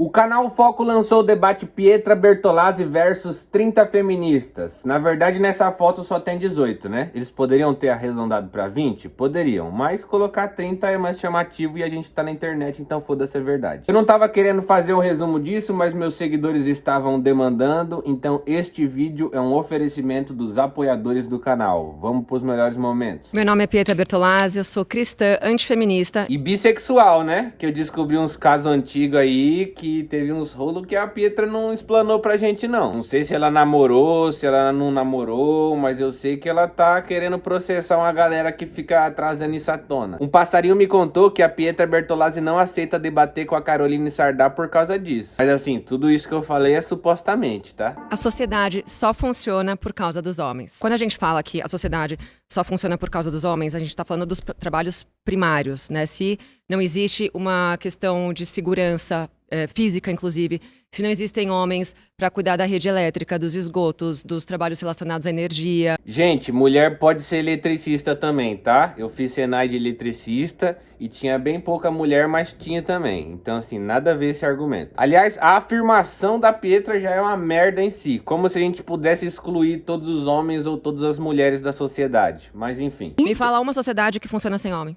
O canal Foco lançou o debate Pietra Bertolazzi versus 30 feministas. Na verdade, nessa foto só tem 18, né? Eles poderiam ter arredondado pra 20? Poderiam, mas colocar 30 é mais chamativo e a gente tá na internet, então foda-se a verdade. Eu não tava querendo fazer um resumo disso, mas meus seguidores estavam demandando, então este vídeo é um oferecimento dos apoiadores do canal. Vamos pros melhores momentos. Meu nome é Pietra Bertolazzi, eu sou cristã, antifeminista. E bissexual, né? Que eu descobri uns casos antigos aí que teve uns rolos que a Pietra não explanou pra gente, não. Não sei se ela namorou, se ela não namorou, mas eu sei que ela tá querendo processar uma galera que fica trazendo isso à tona. Um passarinho me contou que a Pietra Bertolazzi não aceita debater com a Caroline Sardá por causa disso. Mas assim, tudo isso que eu falei é supostamente, tá? A sociedade só funciona por causa dos homens. Quando a gente fala que a sociedade só funciona por causa dos homens, a gente tá falando dos trabalhos primários, né? Se não existe uma questão de segurança física, inclusive, se não existem homens para cuidar da rede elétrica, dos esgotos, dos trabalhos relacionados à energia. Gente, mulher pode ser eletricista também, tá? Eu fiz Senai de eletricista e tinha bem pouca mulher, mas tinha também. Então, assim, nada a ver esse argumento. Aliás, a afirmação da Pietra já é uma merda em si. Como se a gente pudesse excluir todos os homens ou todas as mulheres da sociedade. Mas, enfim. Me fala uma sociedade que funciona sem homem.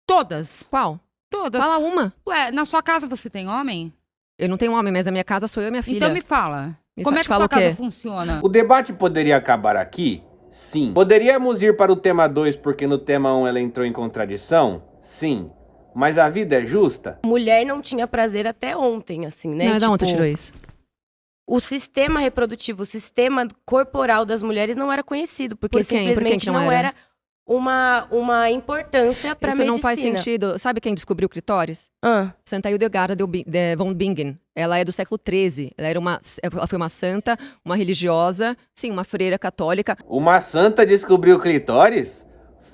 Todas. Qual? Todas. Fala uma. Ué, na sua casa você tem homem? Eu não tenho homem, mas na minha casa sou eu e minha filha. Então me fala. Como é que fala sua o quê? casa funciona? O debate poderia acabar aqui? Sim. Poderíamos ir para o tema 2 porque no tema 1 ela entrou em contradição? Sim. Mas a vida é justa? Mulher não tinha prazer até ontem, assim, né? Não, da onde tu tirou isso? O sistema reprodutivo, o sistema corporal das mulheres não era conhecido, porque Por quem? simplesmente Por que não não era? era uma importância para Isso medicina. não faz sentido. Sabe quem descobriu o clitóris? Santa Hildegarda von Bingen. Ela é do século XIII. Ela foi uma santa, uma religiosa, sim, uma freira católica. Uma santa descobriu o clitóris?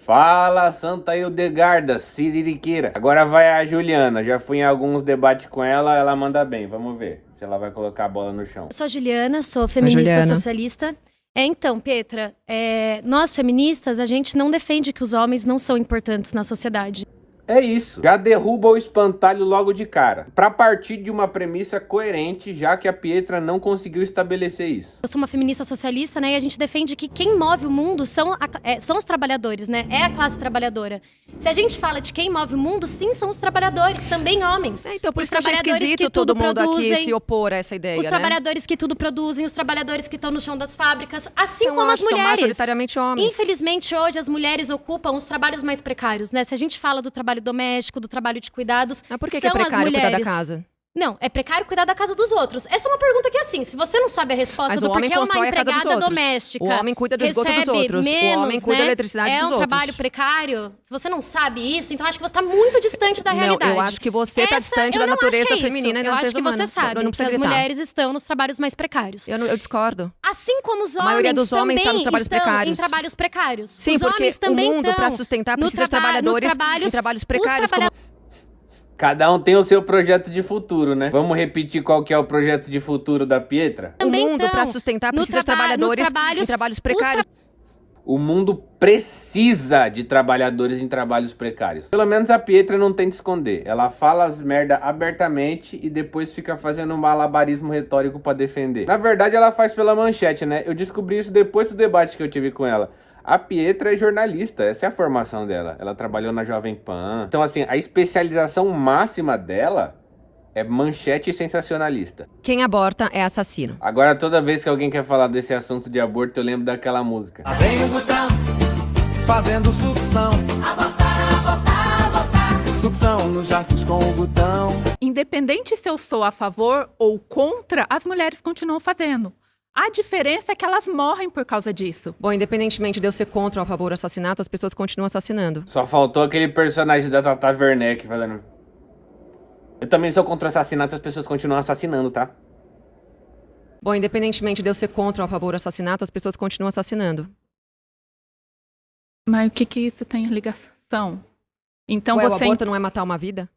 Fala, Santa Hildegarda, siririqueira. Agora vai a Juliana. Já fui em alguns debates com ela, ela manda bem. Vamos ver se ela vai colocar a bola no chão. Eu sou a Juliana, sou feminista Juliana. socialista. Então, Pietra, nós feministas, a gente não defende que os homens não são importantes na sociedade. É isso. Já derruba o espantalho logo de cara. Pra partir de uma premissa coerente, já que a Pietra não conseguiu estabelecer isso. Eu sou uma feminista socialista, né? E a gente defende que quem move o mundo são os trabalhadores, né? É a classe trabalhadora. Se a gente fala de quem move o mundo, sim, são os trabalhadores, também homens. Então, por Os isso que eu achei trabalhadores esquisito que todo tudo mundo aqui produzem, se opor a essa ideia, Os né? trabalhadores que tudo produzem, os trabalhadores que estão no chão das fábricas, assim Eu como as acho que são mulheres. majoritariamente homens. Infelizmente, hoje, as mulheres ocupam os trabalhos mais precários, né? Se a gente fala do trabalho doméstico, do trabalho de cuidados, Mas por que é são as precário cuidar da mulheres. casa? Não, é precário cuidar da casa dos outros. Essa é uma pergunta que, assim, se você não sabe a resposta Mas do o homem porquê uma constrói a casa dos empregada outros. doméstica O homem cuida do esgoto dos recebe outros. O menos, homem cuida né? da eletricidade dos É um outros. trabalho precário. Se você não sabe isso, então acho que você está muito distante da realidade. Não, eu acho que você está distante eu da não acho natureza que é isso. feminina e da eu natureza acho que humana. você sabe Não que precisa as gritar. mulheres estão nos trabalhos mais precários. Eu discordo. Assim como os homens maioria dos homens está nos também trabalhos estão precários. em trabalhos precários. Sim, os porque homens também o mundo, para estão sustentar, no precisa de traba- nos trabalhadores trabalhos, em trabalhos os precários. Cada um tem o seu projeto de futuro, né? Vamos repetir qual que é o projeto de futuro da Pietra? O também mundo, estão para sustentar, no precisa de traba- nos trabalhadores trabalhos- em trabalhos os precários. O mundo precisa de trabalhadores em trabalhos precários. Pelo menos a Pietra não tem de esconder. Ela fala as merda abertamente e depois fica fazendo um malabarismo retórico pra defender. Na verdade, ela faz pela manchete, né? Eu descobri isso depois do debate que eu tive com ela. A Pietra é jornalista, essa é a formação dela. Ela trabalhou na Jovem Pan. Então, assim, a especialização máxima dela é manchete sensacionalista. Quem aborta é assassino. Agora, toda vez que alguém quer falar desse assunto de aborto, eu lembro daquela música. Lá vem o botão, fazendo sucção. Sucção nos jacos com o botão. Independente se eu sou a favor ou contra, as mulheres continuam fazendo. A diferença é que elas morrem por causa disso. Bom, independentemente de eu ser contra ou a favor do assassinato, as pessoas continuam assassinando. Só faltou aquele personagem da Tata Werneck fazendo... Eu também sou contra o assassinato, as pessoas continuam assassinando, tá? Bom, independentemente de eu ser contra ou a favor do assassinato, as pessoas continuam assassinando. Mas o que isso tem ligação? Então Ué, o você... aborto não é matar uma vida?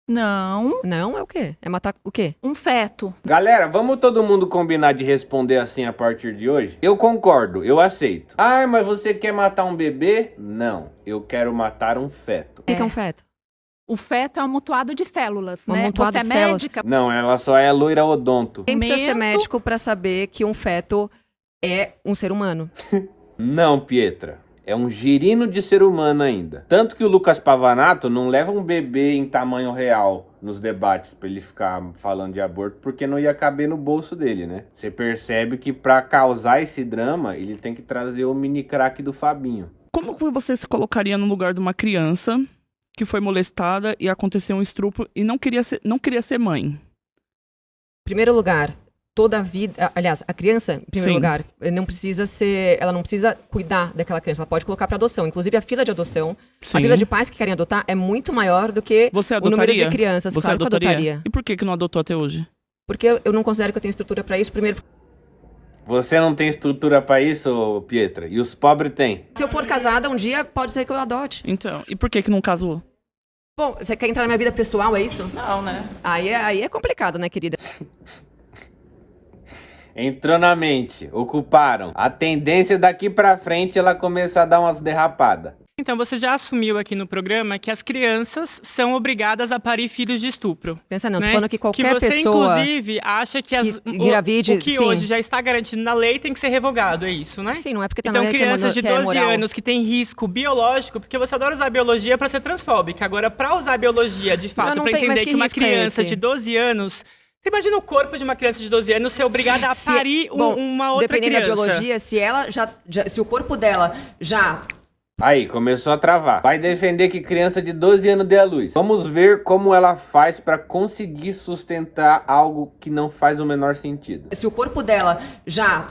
Não, Não, é o quê? É matar o quê? um feto. Galera, vamos todo mundo combinar de responder assim a partir de hoje? Eu concordo, eu aceito. Ah, mas você quer matar um bebê? Não, eu quero matar um feto. O que é um feto? o feto é um amontoado de células, Um né? amontoado Você é de células. médica, Não, ela só é loira odonto. Quem precisa ser Momento. médico pra saber que um feto é um ser humano? Não, Pietra. É um girino de ser humano ainda. Tanto que o Lucas Pavanato não leva um bebê em tamanho real nos debates pra ele ficar falando de aborto, porque não ia caber no bolso dele, né? Você percebe que pra causar esse drama, ele tem que trazer o mini crack do Fabinho. Como que você se colocaria no lugar de uma criança que foi molestada e aconteceu um estupro e não queria ser mãe? Em primeiro lugar, toda a vida... Aliás, a criança, em primeiro Sim. lugar, ela não precisa cuidar daquela criança. Ela pode colocar para adoção. Inclusive, a fila de adoção, Sim. a fila de pais que querem adotar é muito maior do que Você o número adotaria? de crianças. Você Claro que eu adotaria. E por que não adotou até hoje? Porque eu não considero que eu tenho estrutura para isso. Primeiro, Você não tem estrutura pra isso, Pietra? E os pobres têm. se eu for casada um dia, pode ser que eu adote. Então, e por que não casou? Bom, você quer entrar na minha vida pessoal, é isso? Não, né? Aí é complicado, né, querida? Entrou na mente, ocuparam. A tendência daqui pra frente ela começa a dar umas derrapadas. Então, você já assumiu aqui no programa que as crianças são obrigadas a parir filhos de estupro. Pensa não, né? tô falando que qualquer você, pessoa inclusive, acha que, engravide, o que sim. hoje já está garantido na lei tem que ser revogado, é isso, né? Sim, não é porque tá Então, na lei crianças de que é 12 moral. anos que têm risco biológico, porque você adora usar biologia para ser transfóbica. Agora, para usar biologia, de fato, não para tem, mas entender que que uma risco é criança esse? de 12 anos... Você imagina o corpo de uma criança de 12 anos ser obrigada a parir uma outra dependendo criança. da biologia, se ela se o corpo dela já... Aí, começou a travar. Vai defender que criança de 12 anos dê a luz. Vamos ver como ela faz pra conseguir sustentar algo que não faz o menor sentido. Se o corpo dela já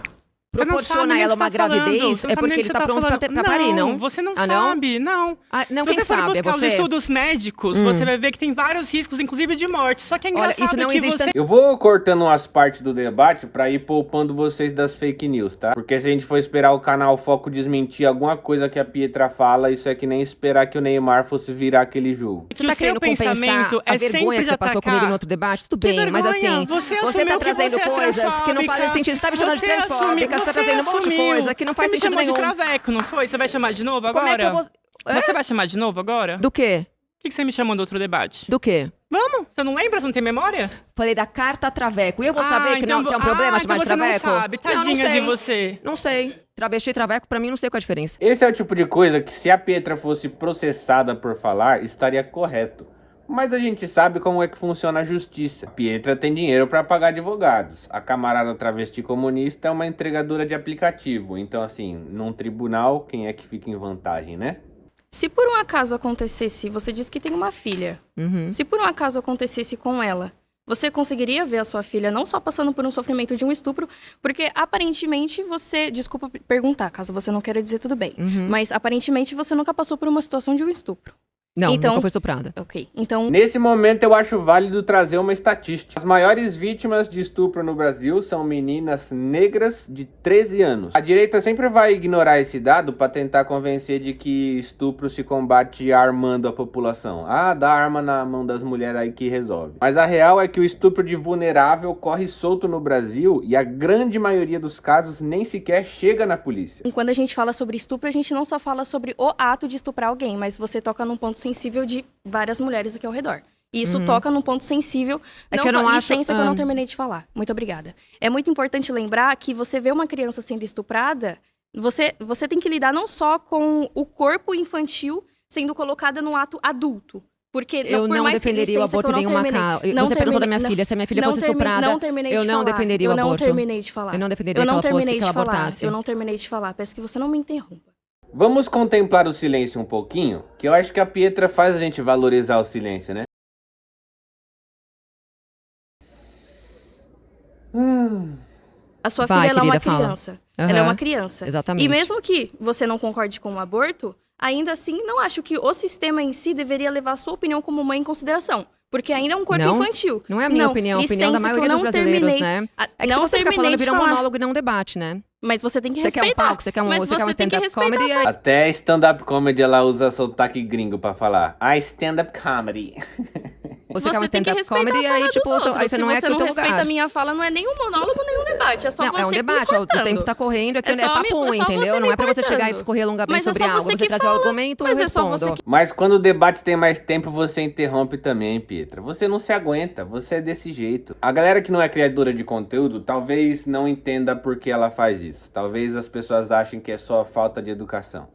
Você não sabe proporciona nem o ela que uma você tá falando. gravidez, Você não é sabe porque nem o ele que tá você pronto falando. pra parir, não? Você não Ah, não? sabe, não. Ah, não, Se quem você for sabe? É buscar os você? estudos médicos, você vai ver que tem vários riscos, inclusive de morte. Só que é Olha, engraçado isso não que existe você... Eu vou cortando umas partes do debate pra ir poupando vocês das fake news, tá? Porque se a gente for esperar o canal Foco desmentir alguma coisa que a Pietra fala, isso é que nem esperar que o Neymar fosse virar aquele jogo. Você que tá o seu querendo compensar pensamento a é vergonha sempre que de você passou atacar. comigo no outro debate? Tudo Que bem, mas vergonha, assim, você tá assumiu que trazendo você é coisas que não fazem transfóbica. sentido. Você tá me chamando de Você transfóbica, você tá trazendo um monte de assumiu. coisa que não faz Você sentido me chamou nenhum. de traveco, não foi? Você vai chamar de novo Como agora? é que eu vou... Hã? Você vai chamar de novo agora? Do quê? O que você me chamou do outro debate? Do quê? Vamos? Você não lembra? Você não tem memória? Falei da carta traveco. E eu vou saber que, não, que é um problema chamar de então traveco? você não sabe. Não, não Tadinha sei. de você. Não sei. Travesti e traveco, pra mim, não sei qual é a diferença. Esse é o tipo de coisa que se a Pietra fosse processada por falar, estaria correto. Mas a gente sabe como é que funciona a justiça. A Pietra tem dinheiro para pagar advogados. A camarada travesti comunista é uma entregadora de aplicativo. Então, assim, num tribunal, quem é que fica em vantagem, né? Se por um acaso acontecesse, você disse que tem uma filha. Uhum. Se por um acaso acontecesse com ela, você conseguiria ver a sua filha não só passando por um sofrimento de um estupro, porque aparentemente você... Desculpa perguntar, caso você não queira dizer tudo bem. Uhum. Mas aparentemente você nunca passou por uma situação de um estupro. Não, Então- nunca foi estuprada. Ok, então... Nesse momento eu acho válido trazer uma estatística. As maiores vítimas de estupro no Brasil são meninas negras de 13 anos. A direita sempre vai ignorar esse dado para tentar convencer de que estupro se combate armando a população. Ah, dá arma na mão das mulheres aí que resolve. Mas a real é que o estupro de vulnerável corre solto no Brasil e a grande maioria dos casos nem sequer chega na polícia. Quando a gente fala sobre estupro, a gente não só fala sobre o ato de estuprar alguém, mas você toca num ponto sensível de várias mulheres aqui ao redor. E isso toca num ponto sensível. É Não que eu só, não acho- licença que eu não terminei de falar. Muito obrigada. É muito importante lembrar que você vê uma criança sendo estuprada, você tem que lidar não só com o corpo infantil sendo colocada no ato adulto. Porque Eu por não mais que- defenderia o licença que aborto eu não em nenhuma terminei. causa. Não Você perguntou da minha terminei- filha, se a minha filha não fosse termi- estuprada, não terminei eu de não falar. defenderia o Eu não aborto. terminei de falar. Eu não defenderia Eu não que ela fosse, terminei que ela de falar. abortasse. Eu não terminei de falar. Peço que você não me interrompa. Vamos contemplar o silêncio um pouquinho, que eu acho que a Pietra faz a gente valorizar o silêncio, né? A sua Vai, filha ela é uma querida, fala. criança. Aham. Ela é uma criança. Exatamente. E mesmo que você não concorde com o aborto, ainda assim, não acho que o sistema em si deveria levar a sua opinião como mãe em consideração. Porque ainda é um corpo Não? infantil. Não é a minha opinião, a opinião da licença que eu maioria dos não brasileiros, terminei. né? É que não se você ficar terminei falando, de vira um falar. monólogo e não um debate, né? Mas você tem que Você quer respeitar. um palco, você quer um Mas você tem que stand-up respeitar. comedy. Até stand-up comedy ela usa sotaque gringo pra falar. Ah, stand-up comedy. Você quer um Você tem que stand-up respeitar comedy, a fala aí, tipo, dos outros. aí você Se não é você aqui o não teu respeita lugar. a minha fala, não é nem um monólogo, nem um debate. É só Não, você é um me debate, o cortando. tempo tá correndo, aqui é só papo, só entendeu? você Não me é pra você chegar e cortando. discorrer longamente Mas é sobre só algo. você Você que traz o fala. argumento, Mas eu é só respondo. você que... Mas quando o debate tem mais tempo, você interrompe também, Pietra. Você não se aguenta, você é desse jeito. A galera que não é criadora de conteúdo, talvez não entenda por que ela faz isso. Talvez as pessoas achem que é só falta de educação.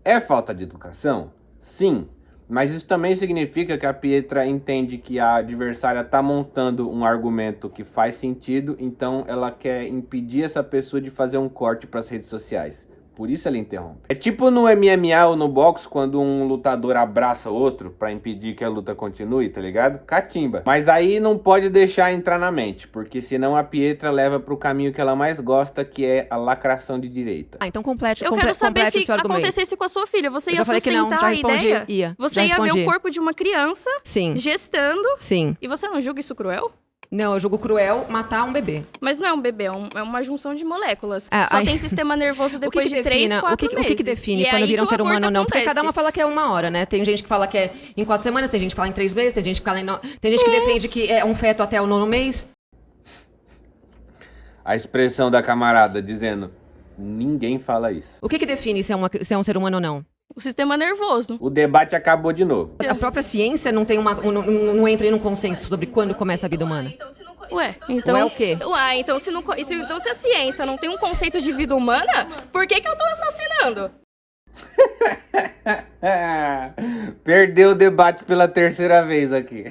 É falta de educação? Sim. Mas isso também significa que a Pietra entende que a adversária tá montando um argumento que faz sentido, então ela quer impedir essa pessoa de fazer um corte para as redes sociais. Por isso ela interrompe. É tipo no MMA ou no boxe, quando um lutador abraça outro pra impedir que a luta continue, tá ligado? Catimba. Mas aí não pode deixar entrar na mente, porque senão a Pietra leva pro caminho que ela mais gosta, que é a lacração de direita. Então complete, Eu quero saber complete se esse argumento. acontecesse com a sua filha. Você Eu ia já falei que não, sustentar já a respondi. ideia? Você Já ia ver respondi. o corpo de uma criança Sim. gestando Sim. e você não julga isso cruel? Não, eu julgo cruel matar um bebê. Mas não é um bebê, é uma junção de moléculas. Ah, Só aí- tem sistema nervoso depois de 3, define, 4 meses. o que define E é quando aí vira um que o ser humano aborto ou não? Porque acontece. cada uma fala que é 1 hora, né? Tem gente que fala que é em 4 semanas, tem gente que fala em 3 meses, tem gente que fala tem gente que defende que é um feto até o 9º mês. A expressão da camarada dizendo, ninguém fala isso. O que define se é um ser humano ou não? O sistema nervoso. O debate acabou de novo. A própria ciência não tem não entra em um consenso sobre quando começa a vida humana. Ué, então... Ué, o quê? Ué, então se a ciência não tem um conceito de vida humana, por que eu tô assassinando? Perdeu o debate pela 3ª vez aqui.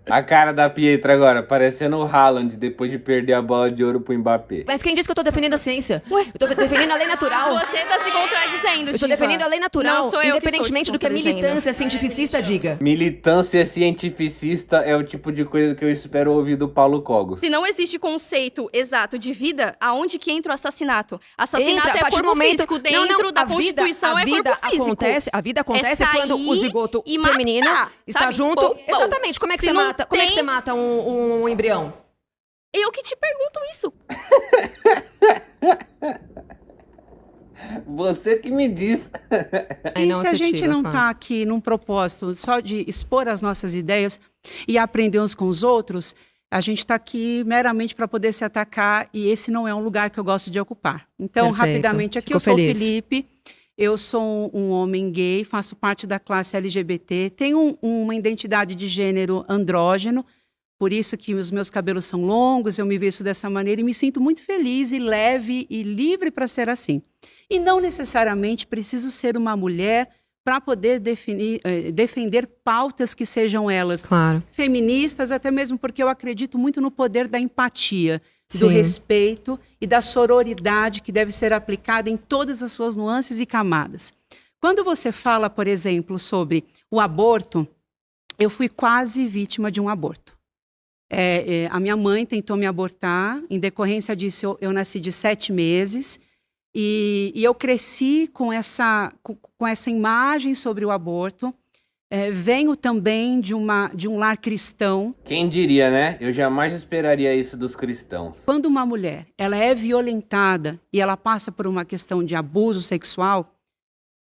A cara da Pietra agora, parecendo o Haaland depois de perder a bola de ouro pro Mbappé. Mas quem disse que eu tô defendendo a ciência? Ué? Eu tô defendendo a lei natural. Você tá se contradizendo, Eu tô Diva. defendendo a lei natural, Não sou eu que estou independentemente te do que a contradizendo. militância cientificista diga. Militância cientificista é o tipo de coisa que eu espero ouvir do Paulo Cogos. Se não existe conceito exato de vida, aonde que entra o assassinato? Assassinato Entra, a é partir corpo do momento... físico, dentro da Constituição é corpo físico. A vida acontece É quando o sair zigoto e feminino matar, está sabe? junto. Pô, pô. Exatamente. Como é que Se você não mata? Como é que tem- você mata um embrião? Eu que te pergunto isso. Você que me diz. Ai, E não, se a você gente tira, não claro. está aqui num propósito só de expor as nossas ideias e aprender uns com os outros, a gente está aqui meramente para poder se atacar e esse não é um lugar que eu gosto de ocupar. Então, Perfeito. rapidamente, aqui Fico eu sou feliz. o Felipe, eu sou um homem gay, faço parte da classe LGBT, tenho uma identidade de gênero andrógeno, por isso que os meus cabelos são longos, eu me visto dessa maneira e me sinto muito feliz e leve e livre para ser assim. E não necessariamente preciso ser uma mulher para poder defender pautas que sejam elas Claro. feministas, até mesmo porque eu acredito muito no poder da empatia, do Sim. respeito e da sororidade que deve ser aplicada em todas as suas nuances e camadas. Quando você fala, por exemplo, sobre o aborto, eu fui quase vítima de um aborto. A minha mãe tentou me abortar, em decorrência disso eu nasci de 7 meses, e eu cresci com essa imagem sobre o aborto. Venho também de um lar cristão. Quem diria, né? Eu jamais esperaria isso dos cristãos. Quando uma mulher ela é violentada e ela passa por uma questão de abuso sexual,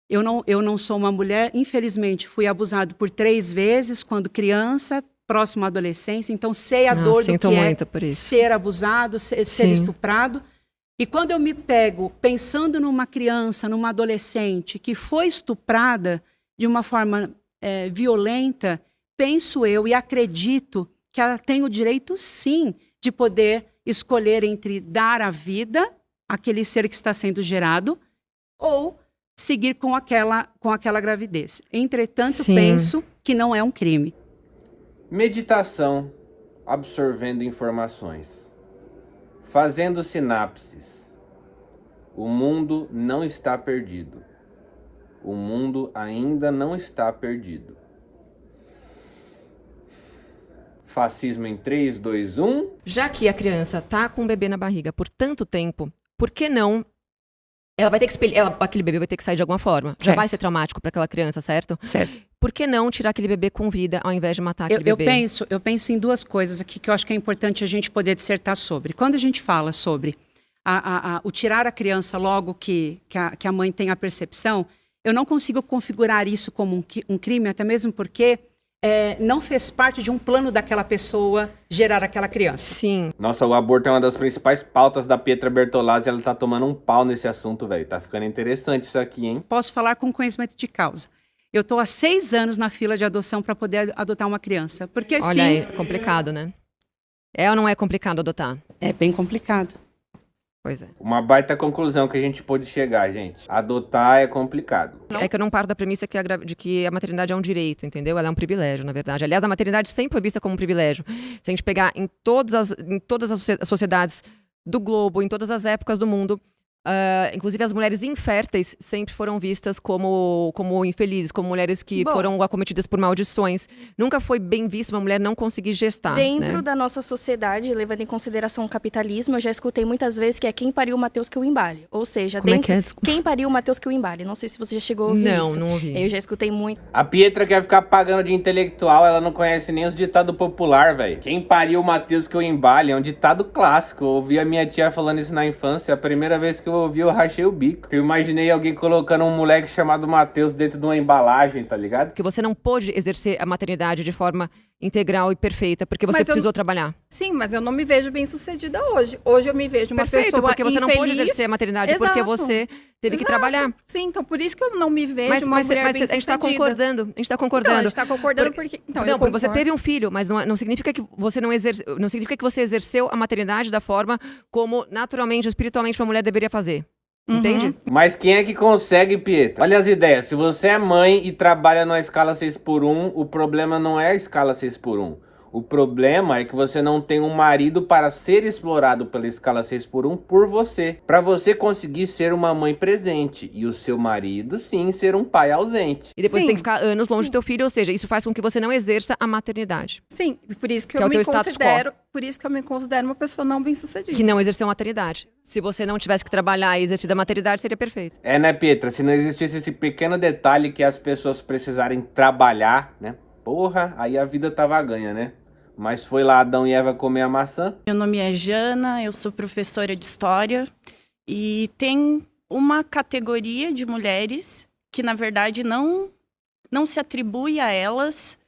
eu não sou uma mulher, infelizmente, fui abusado por 3 vezes quando criança, próximo à adolescência, então sei a dor do sinto que muito é por isso. ser abusado, ser Sim. estuprado. E quando eu me pego pensando numa criança, numa adolescente que foi estuprada de uma forma violenta, penso eu e acredito que ela tem o direito, sim, de poder escolher entre dar a vida àquele ser que está sendo gerado ou seguir com aquela gravidez. Entretanto, Sim. penso que não é um crime. Meditação, absorvendo informações, fazendo sinapses. O mundo não está perdido. O mundo ainda não está perdido. Fascismo em 3, 2, 1. Já que a criança tá com o bebê na barriga por tanto tempo, por que não? Ela vai ter que aquele bebê vai ter que sair de alguma forma. Já Certo. vai ser traumático para aquela criança, certo? Certo. Por que não tirar aquele bebê com vida ao invés de matar aquele Eu bebê? penso em 2 coisas aqui que eu acho que é importante a gente poder dissertar sobre. Quando a gente fala sobre o tirar a criança logo que a mãe tem a percepção, eu não consigo configurar isso como um crime, até mesmo porque não fez parte de um plano daquela pessoa gerar aquela criança. Sim. Nossa, o aborto é uma das principais pautas da Pietra Bertolazzi. Ela tá tomando um pau nesse assunto, velho. Tá ficando interessante isso aqui, hein? Posso falar com conhecimento de causa. Eu estou há 6 anos na fila de adoção para poder adotar uma criança. Porque Olha sim, aí, complicado, né? É ou não é complicado adotar? é bem complicado. Pois é. Uma baita conclusão que a gente pôde chegar, gente. Adotar é complicado. É que eu não paro da premissa de que a maternidade é um direito, entendeu? Ela é um privilégio, na verdade. Aliás, a maternidade sempre foi vista como um privilégio. Se a gente pegar em todas as sociedades do globo, em todas as épocas do mundo, inclusive as mulheres inférteis sempre foram vistas como infelizes, como mulheres que foram acometidas por maldições. Nunca foi bem vista uma mulher não conseguir gestar. Dentro né? da nossa sociedade, levando em consideração o capitalismo, eu já escutei muitas vezes que é quem pariu o Mateus que o embale. Ou seja, Como é que é? Desculpa. quem pariu o Mateus que o embale. Não sei se você já chegou a ouvir isso. Não ouvi. Eu já escutei muito. A Pietra quer ficar pagando de intelectual, ela não conhece nem os ditados popular, velho. Quem pariu o Mateus que eu embale é um ditado clássico. Eu ouvi a minha tia falando isso na infância. A primeira vez que eu ouvi, eu rachei o bico. Eu imaginei alguém colocando um moleque chamado Mateus dentro de uma embalagem, tá ligado? Porque você não pôde exercer a maternidade de forma integral e perfeita, porque você precisou trabalhar. Sim, mas eu não me vejo bem sucedida hoje. Hoje eu me vejo uma Perfeito, pessoa porque você não pôde infeliz. exercer a maternidade porque você teve que trabalhar. Sim, então por isso que eu não me vejo Mas uma mulher a bem gente está concordando. A gente está concordando. Não, a gente está concordando porque... Então, não, porque você teve um filho, mas não significa que você não significa que você exerceu a maternidade da forma como naturalmente, espiritualmente, uma mulher deveria fazer. Entende? Mas quem é que consegue, Pietra? Olha as ideias. Se você é mãe e trabalha numa escala 6x1, o problema não é a escala 6x1. O problema é que você não tem um marido para ser explorado pela escala 6x1 por você. Para você conseguir ser uma mãe presente. E o seu marido, sim, ser um pai ausente. E depois você tem que ficar anos longe do teu filho, ou seja, isso faz com que você não exerça a maternidade. Sim, por isso que é eu o teu me status considero... quo. Por isso que eu me considero uma pessoa não bem-sucedida. Que não exerceu a maternidade. Se você não tivesse que trabalhar e exercer a maternidade, seria perfeito. É, né, Pietra? Se não existisse esse pequeno detalhe que as pessoas precisarem trabalhar, né? Porra, aí a vida tava ganha, né? Mas foi lá Adão e Eva comer a maçã. Meu nome é Jana, eu sou professora de História. E tem uma categoria de mulheres que, na verdade, não se atribui a elas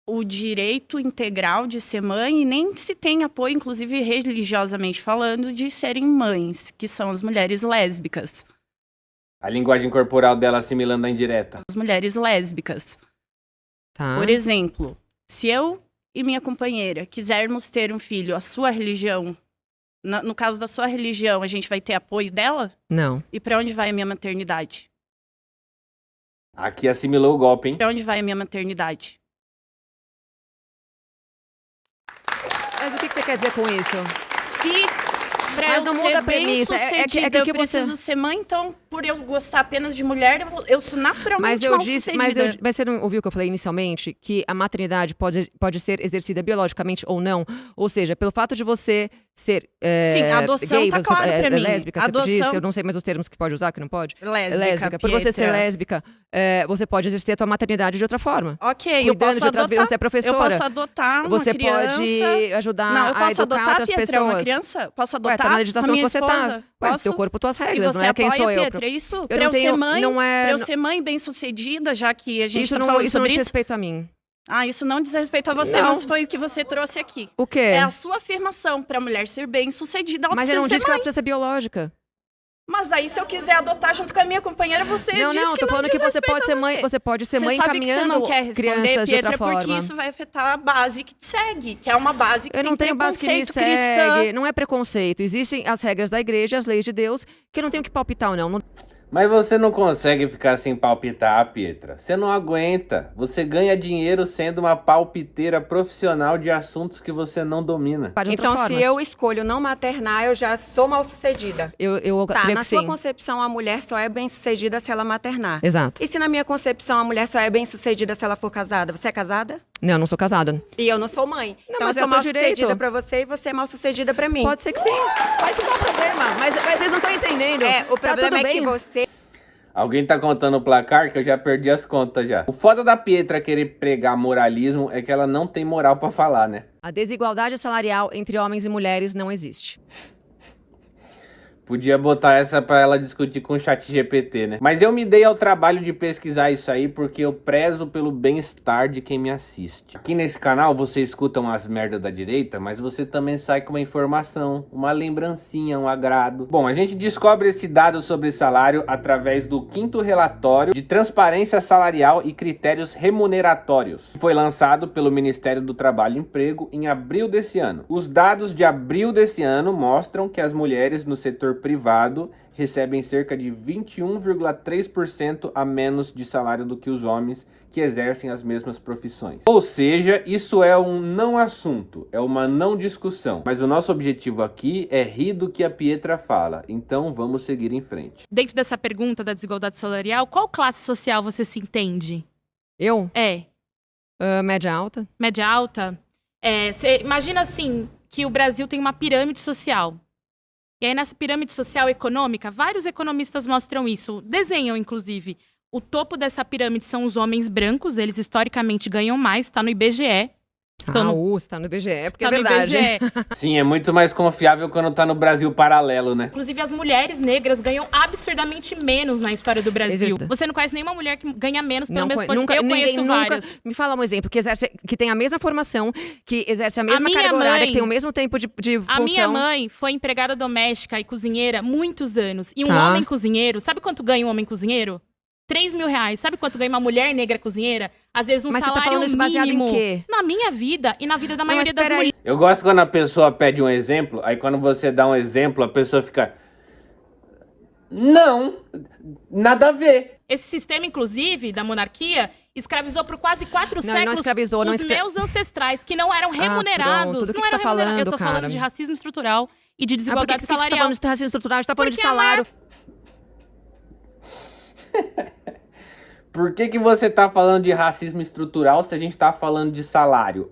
o direito integral de ser mãe e nem se tem apoio, inclusive religiosamente falando, de serem mães, que são as mulheres lésbicas. A linguagem corporal dela assimilando a indireta. As mulheres lésbicas. Tá. Por exemplo, se eu e minha companheira quisermos ter um filho, a sua religião, no caso da sua religião, a gente vai ter apoio dela? Não. E para onde vai a minha maternidade? Aqui assimilou o golpe, hein? Para onde vai a minha maternidade? Mas o que você quer dizer com isso? Se pra Mas eu não ser muda a bem premissa. sucedida, eu preciso ser mãe, então, por eu gostar apenas de mulher, eu sou naturalmente mal sucedida. Mas você não ouviu o que eu falei inicialmente? Que a maternidade pode ser exercida biologicamente ou não? Ou seja, pelo fato de você ser Sim, a adoção gay, tá claro pra mim. lésbica, Adoção... você disse, eu não sei mais os termos que pode usar, que não pode. Lésbica, Por você ser Pietra. lésbica, você pode exercer a tua maternidade de outra forma. Ok, eu Cuidando posso de outras adotar. Você é professora. Eu posso adotar uma você criança. pode ajudar não, eu a posso educar adotar, outras Pietra, pessoas. uma criança? Posso adotar tá na legislação a minha que você esposa? tá. Ué, Posso? teu corpo, tuas E regras, você não é quem apoia, sou eu. Pietra, isso? Eu Pra não eu ser tenho, mãe, não é, pra eu ser mãe bem-sucedida, já que a gente isso tá não, falando isso não sobre diz isso. respeito a mim. Ah, isso não diz respeito a você, Não. mas foi o que você trouxe aqui. O quê? É a sua afirmação. Pra mulher ser bem-sucedida, ela Mas eu precisa não ser disse que ela mãe. precisa ser biológica. Mas aí, se eu quiser adotar junto com a minha companheira, você Não, diz não, que tô não falando diz que você respeito pode a ser mãe, você pode ser mãe sabe que você encaminhando não quer responder, crianças de outra Pietra, porque forma. isso vai afetar a base que te segue, que é uma base que Eu não tem tenho base que me preconceito cristã. segue, não é preconceito. Existem as regras da igreja, as leis de Deus, que eu não tenho que palpitar ou não. Mas você não consegue ficar sem palpitar, Pietra. Você não aguenta. Você ganha dinheiro sendo uma palpiteira profissional de assuntos que você não domina. Então, se eu escolho não maternar, eu já sou mal-sucedida. Eu Tá, creio na que sua sim. concepção, a mulher só é bem-sucedida se ela maternar. Exato. E se na minha concepção, a mulher só é bem-sucedida se ela for casada? Você é casada? Não, eu não sou casada. E eu não sou mãe. Não, então, mas eu é sou teu direito. mal-sucedida pra você e você é mal-sucedida pra mim. Pode ser que sim. Mas qual é o problema? Mas vocês não estão entendendo. O Tá problema tudo é bem? que você... Alguém tá contando o placar que eu já perdi as contas já. O foda da Pietra querer pregar moralismo é que ela não tem moral pra falar, né? A desigualdade salarial entre homens e mulheres não existe. Podia botar essa pra ela discutir com o ChatGPT, né? Mas eu me dei ao trabalho de pesquisar isso aí porque eu prezo pelo bem-estar de quem me assiste. Aqui nesse canal você escuta umas merda da direita, mas você também sai com uma informação, uma lembrancinha, um agrado. Bom, a gente descobre esse dado sobre salário através do 5º relatório de transparência salarial e critérios remuneratórios. Foi lançado pelo Ministério do Trabalho e Emprego em abril desse ano. Os dados de abril desse ano mostram que as mulheres no setor privado recebem cerca de 21,3% a menos de salário do que os homens que exercem as mesmas profissões. Ou seja, isso é um não assunto, é uma não discussão. Mas o nosso objetivo aqui é rir do que a Pietra fala, então vamos seguir em frente. Dentro dessa pergunta da desigualdade salarial, qual classe social você se entende? Eu? Média alta. Média alta? Você imagina assim, que o Brasil tem uma pirâmide social. E aí, nessa pirâmide social econômica, vários economistas mostram isso, desenham, inclusive. O topo dessa pirâmide são os homens brancos, eles historicamente ganham mais, tá no IBGE. Está no IBGE, porque tá é verdade. Sim, é muito mais confiável quando tá no Brasil paralelo, né? Inclusive, as mulheres negras ganham absurdamente menos na história do Brasil. Você não conhece nenhuma mulher que ganha menos pelo mesmo posto? Eu conheço várias. Me fala um exemplo, que tem a mesma formação, que exerce a mesma carga horária, que tem o mesmo tempo de função. A minha mãe foi empregada doméstica e cozinheira muitos anos. E um homem cozinheiro, sabe quanto ganha um homem cozinheiro? 3 mil reais. Sabe quanto ganha uma mulher negra cozinheira? Às vezes Mas salário você tá falando isso baseado mínimo. Em quê? Na minha vida e na vida da maioria das mulheres. Eu gosto quando a pessoa pede um exemplo, aí quando você dá um exemplo, a pessoa fica... Não, nada a ver. Esse sistema, inclusive, da monarquia, escravizou por quase 4 séculos não escravizou, os meus ancestrais, que não eram remunerados. Pronto, do que você tá falando, Eu tô falando de racismo estrutural e de desigualdade salarial. Por que você tá falando de racismo estrutural? A gente tá falando de salário. Por que você tá falando de racismo estrutural se a gente tá falando de salário?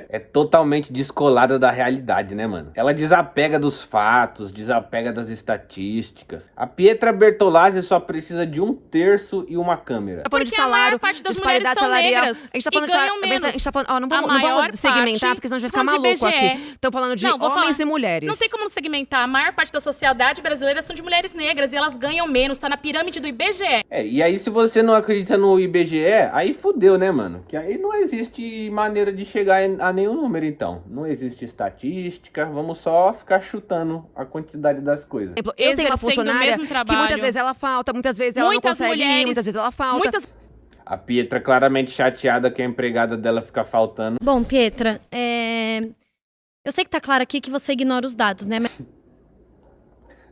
É totalmente descolada da realidade, né, mano? Ela desapega dos fatos, desapega das estatísticas. A Pietra Bertolazzi só precisa de 1/3 e uma câmera. Tá falando de salário, a maior parte das disparidade mulheres são salarial. negras A gente tá falando de salário, menos. a gente tá falando, não vamos segmentar, porque senão a gente vai ficar maluco aqui. Estão falando de homens e mulheres. Não tem como não segmentar. A maior parte da sociedade brasileira são de mulheres negras e elas ganham menos. Tá na pirâmide do IBGE. E aí se você não acredita no IBGE, aí fudeu, né, mano? Que aí não existe maneira de chegar a nenhum número, então. Não existe estatística, vamos só ficar chutando a quantidade das coisas. Eu tenho uma funcionária que muitas vezes ela falta, muitas vezes ela não consegue ir, muitas vezes ela falta. A Pietra claramente chateada que a empregada dela fica faltando. Bom, Pietra, eu sei que tá claro aqui que você ignora os dados, né?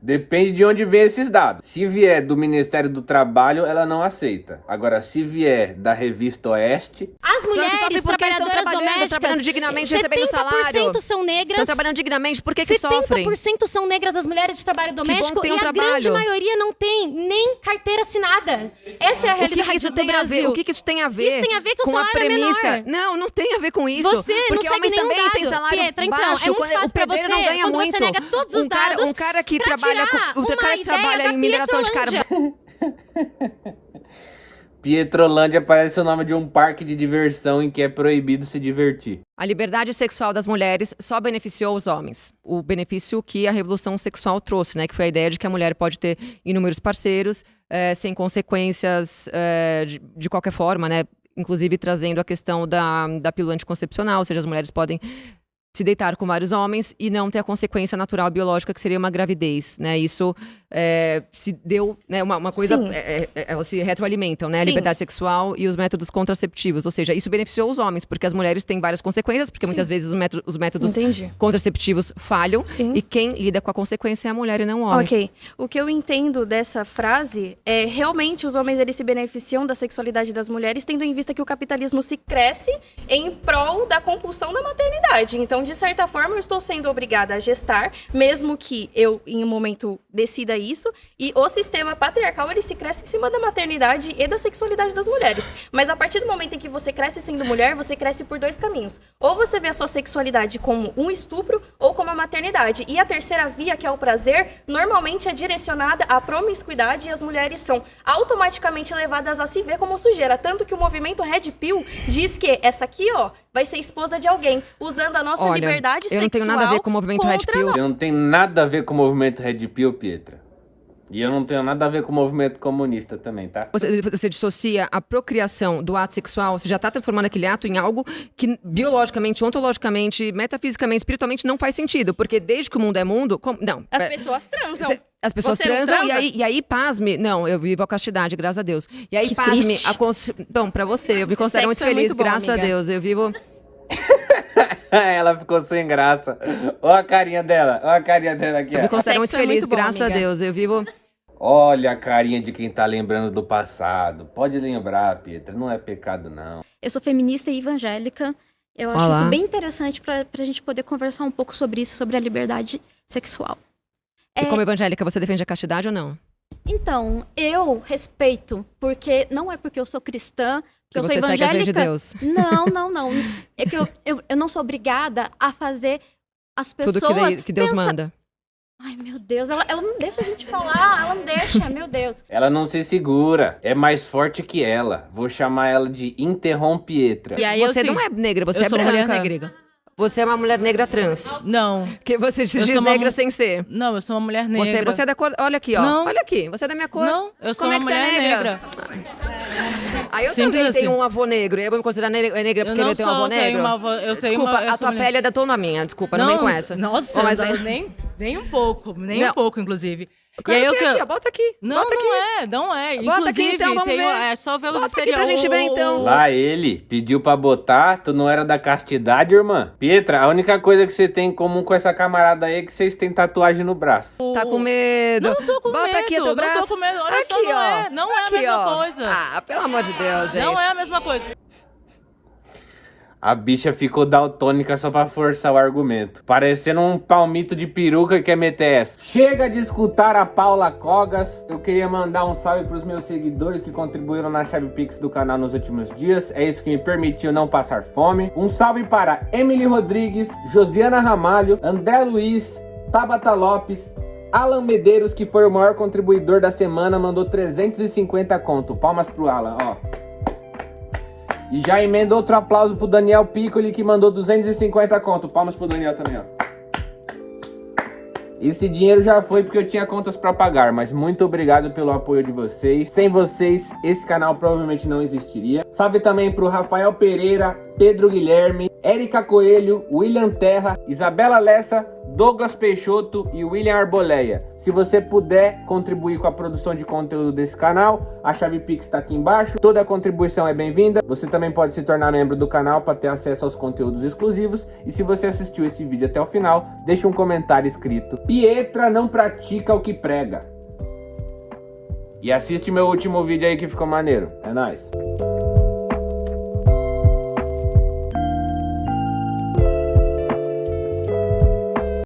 Depende de onde vem esses dados. Se vier do Ministério do Trabalho, ela não aceita. Agora, se vier da Revista Oeste... As mulheres trabalhadoras domésticas, trabalhando dignamente, recebendo salário. 70% são negras. Estão trabalhando dignamente, por que sofrem? 70% são negras das mulheres de trabalho doméstico e a grande maioria não tem nem carteira assinada. Essa é a realidade do Brasil. O que isso tem a ver? Isso tem a ver com o a salário premissa? menor. Não tem a ver com isso. Você porque não segue homens nenhum também dado. têm salário Pietra, então, baixo. é muito fácil pra você, não ganha quando muito. você nega todos os dados, um cara que pra trabalha tirar com... trabalha em mineração de carvão. Pietrolândia parece o nome de um parque de diversão em que é proibido se divertir. A liberdade sexual das mulheres só beneficiou os homens. O benefício que a revolução sexual trouxe, né? Que foi a ideia de que a mulher pode ter inúmeros parceiros, sem consequências de qualquer forma, né? Inclusive trazendo a questão da pílula anticoncepcional, ou seja, as mulheres podem se deitar com vários homens e não ter a consequência natural biológica que seria uma gravidez, né? Isso se deu, né? Uma coisa, elas se retroalimentam, né? A liberdade sexual e os métodos contraceptivos, ou seja, isso beneficiou os homens, porque as mulheres têm várias consequências, porque muitas vezes os métodos contraceptivos falham e quem lida com a consequência é a mulher e não o homem. Ok. O que eu entendo dessa frase é realmente os homens eles se beneficiam da sexualidade das mulheres, tendo em vista que o capitalismo se cresce em prol da compulsão da maternidade. Então, de certa forma, eu estou sendo obrigada a gestar, mesmo que eu, em um momento, decida isso. E o sistema patriarcal, ele se cresce em cima da maternidade e da sexualidade das mulheres. Mas a partir do momento em que você cresce sendo mulher, você cresce por 2 caminhos. Ou você vê a sua sexualidade como um estupro, ou como a maternidade. E a terceira via, que é o prazer, normalmente é direcionada à promiscuidade e as mulheres são automaticamente levadas a se ver como sujeira. Tanto que o movimento Red Pill diz que essa aqui, ó, vai ser esposa de alguém, usando a nossa Olha, liberdade sexual. eu não tenho nada a ver com o movimento Red Pill. Eu não tenho nada a ver com o movimento Red Pill, Pietra. E eu não tenho nada a ver com o movimento comunista também, tá? Você dissocia a procriação do ato sexual, você já está transformando aquele ato em algo que biologicamente, ontologicamente, metafisicamente, espiritualmente não faz sentido. Porque desde que o mundo é mundo... Não. As pessoas transam. As pessoas Você não transam transa? e aí, pasme... Não, eu vivo a castidade, graças a Deus. E aí, Que pasme... triste. Então, pra você, eu me considero muito Sexo é feliz, muito bom, graças amiga. a Deus. Eu vivo... Ela ficou sem graça. Ó a carinha dela. Ó a carinha dela aqui, Eu me ó. considero muito Sexo é feliz, muito bom, graças a amiga. Deus. Eu vivo... Olha a carinha de quem tá lembrando do passado. Pode lembrar, Pietra. Não é pecado, não. Eu sou feminista e evangélica. Eu acho Olá. isso bem interessante pra gente poder conversar um pouco sobre isso, sobre a liberdade sexual. E como evangélica, você defende a castidade ou não? Então, eu respeito, porque não é porque eu sou cristã, que eu sou você segue as leis de evangélica. Deus. Não. É que eu não sou obrigada a fazer as pessoas... Tudo que Deus pensa- manda. Ai, meu Deus, ela não deixa a gente falar, ela não deixa, meu Deus. Ela não se segura. É mais forte que ela. Vou chamar ela de Interrompietra. E aí Você eu, não é negra, você eu é sou branca. mulher negra. Você é uma mulher negra trans. Não. Que você se Eu diz sou uma negra mu- sem ser. Não, eu sou uma mulher negra. Você é da cor... Olha aqui, ó. Não. Olha aqui, você é da minha cor. Não, eu sou Como é uma que você mulher é negra. Aí eu Simples também assim. tenho um avô negro. Eu vou me considerar negra porque eu tenho um avô negro. Desculpa, a tua pele é da tona minha. Desculpa, não vem com essa. Nossa, Ô, mas nem um pouco, nem Não. um pouco, inclusive. Claro e aí que é aqui, ó, bota aqui. Não, bota aqui. não é. Bota aqui, Inclusive, então, vamos ver. É só ver os Bota aqui pra gente ver, então. Lá ele pediu pra botar, tu não era da castidade, irmã? Pietra, a única coisa que você tem em comum com essa camarada aí é que vocês têm tatuagem no braço. Tá com medo. Não tô com Bota medo. aqui teu braço. Não tô com medo. Olha aqui, só, não ó. é. Não é a Aqui, mesma ó. coisa. Ah, pelo amor de Deus, gente. Não é a mesma coisa. A bicha ficou daltônica só pra forçar o argumento. Parecendo um palmito de peruca que quer meter essa. Chega de escutar a Paula Cogas. Eu queria mandar um salve pros meus seguidores que contribuíram na chave Pix do canal nos últimos dias. É isso que me permitiu não passar fome. Um salve para Emily Rodrigues, Josiana Ramalho, André Luiz, Tabata Lopes, Alan Medeiros, que foi o maior contribuidor da semana, mandou 350 conto. Palmas pro Alan, ó. E já emenda outro aplauso pro Daniel Piccoli, que mandou 250 conto. Palmas pro Daniel também, ó. Esse dinheiro já foi porque eu tinha contas pra pagar, mas muito obrigado pelo apoio de vocês. Sem vocês, esse canal provavelmente não existiria. Salve também pro Rafael Pereira, Pedro Guilherme, Érica Coelho, William Terra, Isabela Lessa, Douglas Peixoto e William Arboleia. Se você puder contribuir com a produção de conteúdo desse canal, a chave Pix está aqui embaixo. Toda contribuição é bem-vinda. Você também pode se tornar membro do canal para ter acesso aos conteúdos exclusivos. E se você assistiu esse vídeo até o final, deixa um comentário escrito: Pietra não pratica o que prega. E assiste meu último vídeo aí que ficou maneiro. É nóis.